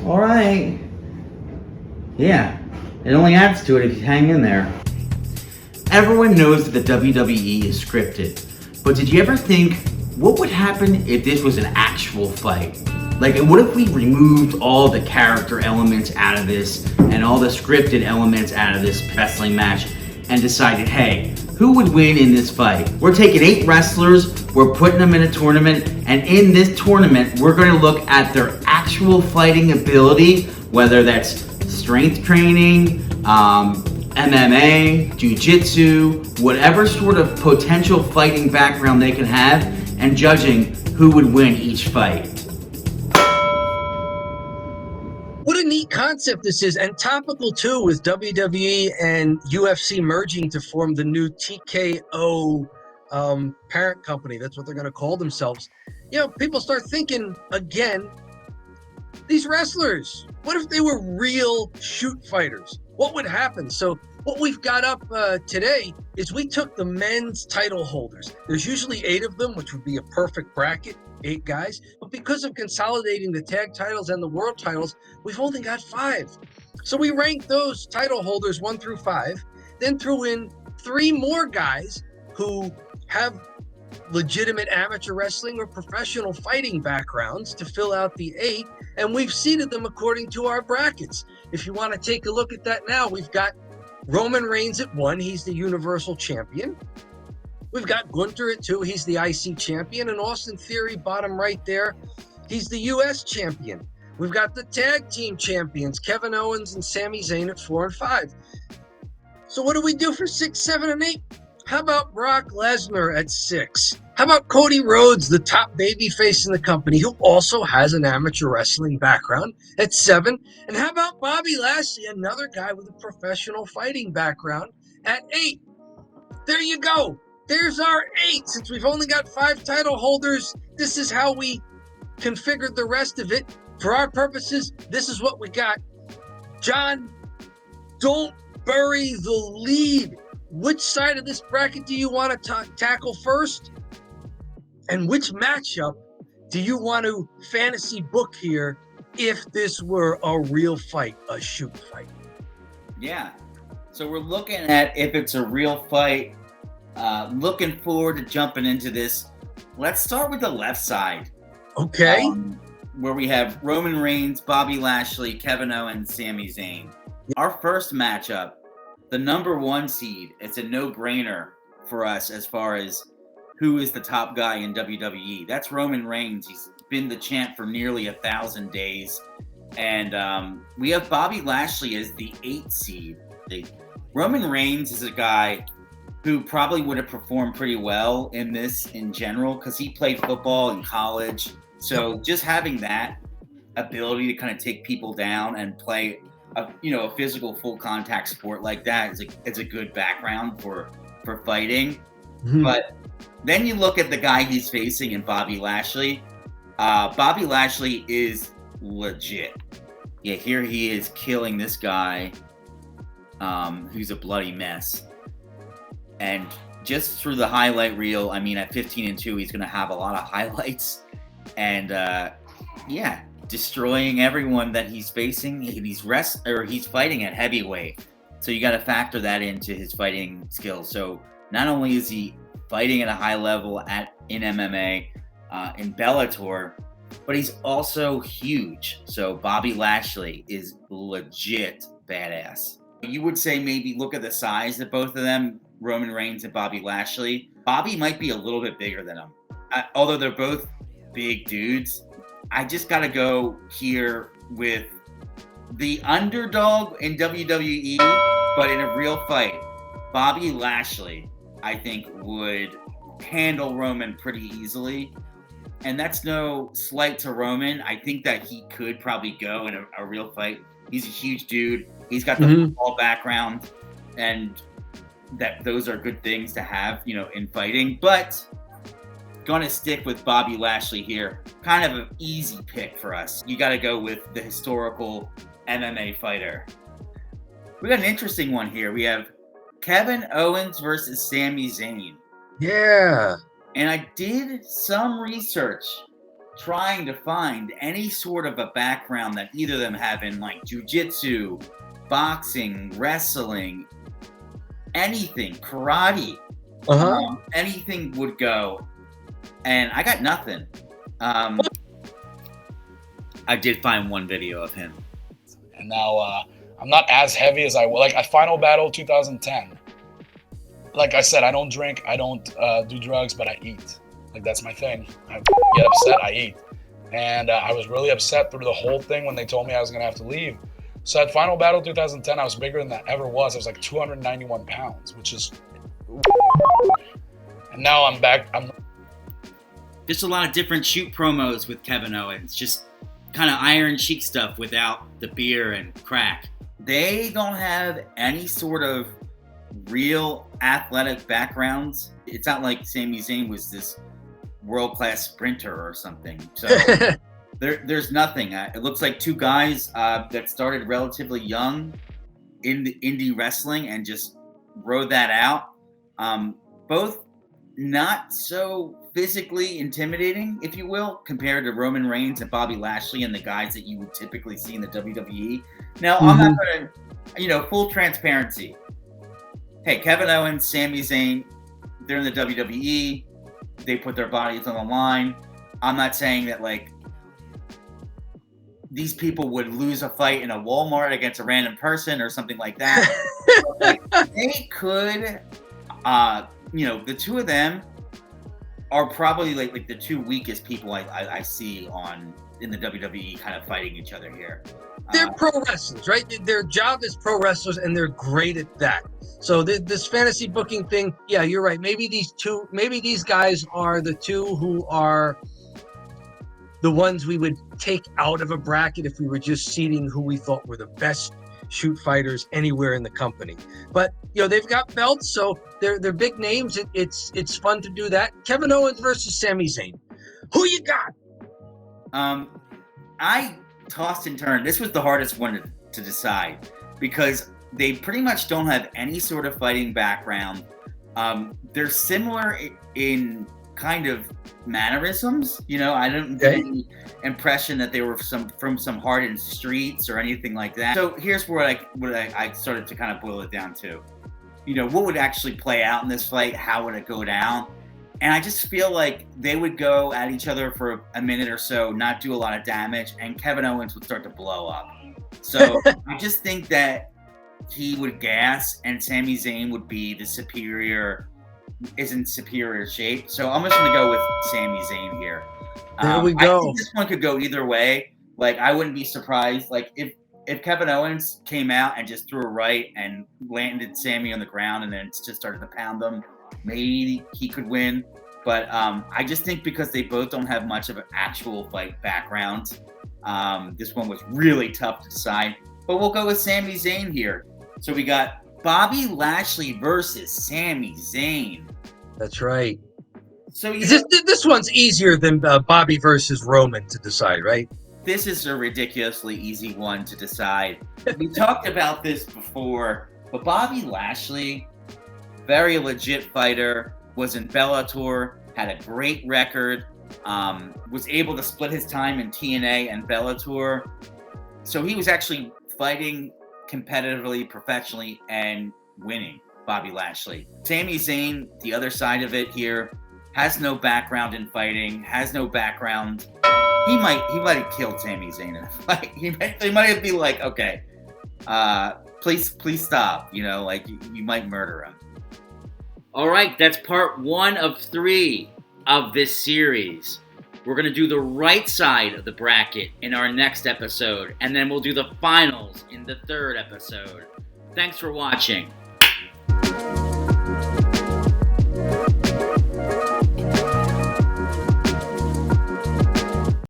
All right. Yeah, it only adds to it if you hang in there. Everyone knows that the WWE is scripted, but did you ever think, what would happen if this was an actual fight? Like, what if we removed all the character elements out of this and all the scripted elements out of this wrestling match and decided, hey, who would win in this fight? We're taking 8 wrestlers, we're putting them in a tournament, and in this tournament, we're going to look at their actual fighting ability, whether that's strength training, MMA, jiu-jitsu, whatever sort of potential fighting background they can have, and judging who would win each fight. What a neat concept this is, and topical too, with WWE and UFC merging to form the new TKO parent company. That's what they're going to call themselves. You know, people start thinking again, these wrestlers, what if they were real shoot fighters? What would happen? So what we've got up today is we took the men's title holders. There's usually 8 of them, which would be a perfect bracket, 8 guys. But because of consolidating the tag titles and the world titles, we've only got 5. So we ranked those title holders 1 through 5, then threw in 3 more guys who have legitimate amateur wrestling or professional fighting backgrounds to fill out the 8, and we've seeded them according to our brackets. If you want to take a look at that now, we've got Roman Reigns at 1, he's the Universal Champion. We've got Gunther at 2, he's the IC Champion, and Austin Theory, bottom right there, he's the US Champion. We've got the Tag Team Champions, Kevin Owens and Sami Zayn at 4 and 5. So what do we do for 6, 7, and 8? How about Brock Lesnar at 6? How about Cody Rhodes, the top babyface in the company, who also has an amateur wrestling background, at 7? And how about Bobby Lashley, another guy with a professional fighting background, at 8? There you go. There's our 8. Since we've only got 5 title holders, this is how we configured the rest of it. For our purposes, this is what we got. John, don't bury the lead. Which side of this bracket do you want to tackle first? And which matchup do you want to fantasy book here if this were a real fight, a shoot fight? Yeah. So we're looking at if it's a real fight. Looking forward to jumping into this. Let's start with the left side. Okay. Where we have Roman Reigns, Bobby Lashley, Kevin Owens, Sami Zayn. Our first matchup, the number 1 seed, it's a no-brainer for us as far as who is the top guy in WWE. That's Roman Reigns. He's been the champ for nearly 1,000 days. And we have Bobby Lashley as the 8th seed. Roman Reigns is a guy who probably would have performed pretty well in this in general because he played football in college. So just having that ability to kind of take people down and play a physical full contact sport like that is a good background for fighting. Mm-hmm. But then you look at the guy he's facing in Bobby Lashley. Bobby Lashley is legit. Yeah, here he is killing this guy who's a bloody mess. And just through the highlight reel, I mean, at 15-2, he's going to have a lot of highlights. And destroying everyone that he's facing. He's fighting at heavyweight, so you got to factor that into his fighting skills. So not only is he fighting at a high level in MMA, in Bellator, but he's also huge. So Bobby Lashley is legit badass. You would say maybe look at the size of both of them, Roman Reigns and Bobby Lashley. Bobby might be a little bit bigger than him, although they're both big dudes. I just got to go here with the underdog in WWE, but in a real fight. Bobby Lashley, I think, would handle Roman pretty easily. And that's no slight to Roman. I think that he could probably go in a real fight. He's a huge dude. He's got the football background, and those are good things to have, in fighting. But going to stick with Bobby Lashley here. Kind of an easy pick for us. You got to go with the historical MMA fighter. We got an interesting one here. We have Kevin Owens versus Sami Zayn. Yeah. And I did some research trying to find any sort of a background that either of them have in like jujitsu, boxing, wrestling, anything, karate, anything would go. And I got nothing. I did find one video of him. And now I'm not as heavy as I was. Like at Final Battle 2010, like I said, I don't drink, I don't do drugs, but I eat. Like that's my thing. I get upset, I eat. And I was really upset through the whole thing when they told me I was gonna have to leave. So at Final Battle 2010, I was bigger than I ever was. I was like 291 pounds, which is... And now I'm back. Just a lot of different shoot promos with Kevin Owens. Just kind of Iron Sheik stuff without the beer and crack. They don't have any sort of real athletic backgrounds. It's not like Sami Zayn was this world-class sprinter or something. So there's nothing. It looks like two guys that started relatively young in the indie wrestling and just rode that out. Both not so physically intimidating, if you will, compared to Roman Reigns and Bobby Lashley and the guys that you would typically see in the WWE. Now, I'm not going to, full transparency. Hey, Kevin Owens, Sami Zayn, they're in the WWE. They put their bodies on the line. I'm not saying that, like, these people would lose a fight in a Walmart against a random person or something like that. Like, they could, the two of them are probably like the two weakest people I see in the WWE kind of fighting each other here. They're pro wrestlers, right? Their job is pro wrestlers, and they're great at that. So this fantasy booking thing, yeah, you're right. Maybe these guys are the two who are the ones we would take out of a bracket if we were just seeding who we thought were the best shoot fighters anywhere in the company. But they've got belts, so they're big names. It's fun to do that. Kevin Owens versus Sami Zayn. Who you got? I tossed and turned. This was the hardest one to decide because they pretty much don't have any sort of fighting background. They're similar in kind of mannerisms. I didn't get any impression that they were from some hardened streets or anything like that. So here's where I started to kind of boil it down to. What would actually play out in this fight? How would it go down? And I just feel like they would go at each other for a minute or so, not do a lot of damage, and Kevin Owens would start to blow up. So I just think that he would gas, and Sami Zayn would be the superior shape. So I'm just going to go with Sami Zayn here. There we go. I think this one could go either way. Like, I wouldn't be surprised. Like, if Kevin Owens came out and just threw a right and landed Sami on the ground and then just started to pound them, maybe he could win. But I just think because they both don't have much of an actual fight background, this one was really tough to decide. But we'll go with Sami Zayn here. So we got Bobby Lashley versus Sami Zayn. That's right. So this one's easier than Bobby versus Roman to decide, right? This is a ridiculously easy one to decide. We talked about this before, but Bobby Lashley, very legit fighter, was in Bellator, had a great record, was able to split his time in TNA and Bellator. So he was actually fighting competitively, professionally, and winning, Bobby Lashley. Sami Zayn, the other side of it here, has no background in fighting, has no background. He might have killed Sami Zayn in a fight. He might be like, okay, please stop. You might murder him. All right, that's part 1 of 3 of this series. We're going to do the right side of the bracket in our next episode, and then we'll do the finals in the 3rd episode. Thanks for watching.